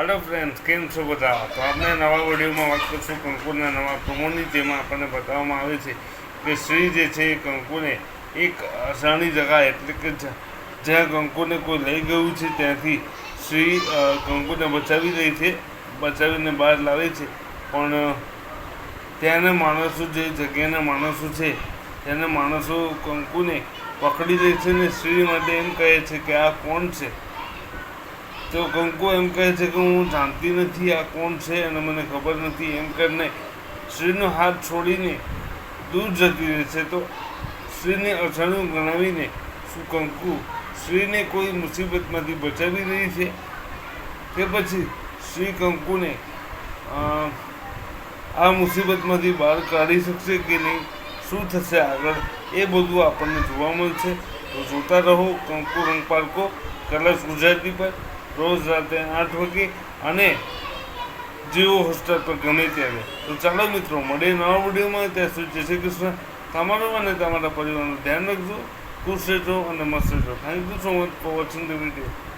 Hello friends, કેમ છો બધા? તો આપણે નવા વિડીયોમાં વાત કરીશું કંકુના નવા પ્રમોની, જેમાં આપણને બતાવવામાં આવે છે કે શ્રી જે છે એ કંકુને એક અજાણી જગા, એટલે કે જ્યાં કંકુને કોઈ લઈ ગયું છે ત્યાંથી શ્રી કંકુને બચાવી રહી છે, બચાવીને બહાર લાવે છે. પણ ત્યાંના માણસો, જે જગ્યાના માણસો છે, ત્યાંના માણસો કંકુને પકડી લે છે ને શ્રી માટે એમ કહે છે કે આ કોણ છે. તો કંકુ એમ કહે છે કે હું જાણતી નથી આ કોણ છે અને મને ખબર નથી, એમ કરીને શ્રીનો હાથ છોડીને દૂર જતી રહે છે. તો શ્રીને અજાણ્યું ગણાવીને શું કંકુ શ્રીને કોઈ મુસીબતમાંથી બચાવી રહી છે, કે પછી શ્રી કંકુને આ મુસીબતમાંથી બહાર કાઢી શકશે કે નહીં, શું થશે આગળ, એ બધું આપણને જોવા મળશે. તો જોતા રહો કંકુ રંગપારકો કલર્સ ગુજરાતી પર, રોજ રાતે 8 વાગે અને જીઓ હોટસ્ટાર પર ગમે ત્યારે. તો ચાલો મિત્રો, મળીએ નવા વિડીયોમાં. ત્યાં સુધી જય શ્રી કૃષ્ણ. તમારું અને તમારા પરિવારનું ધ્યાન રાખજો, ખુશ રહેજો અને મસ્ત રહેજો. Thank you so much for watching the video.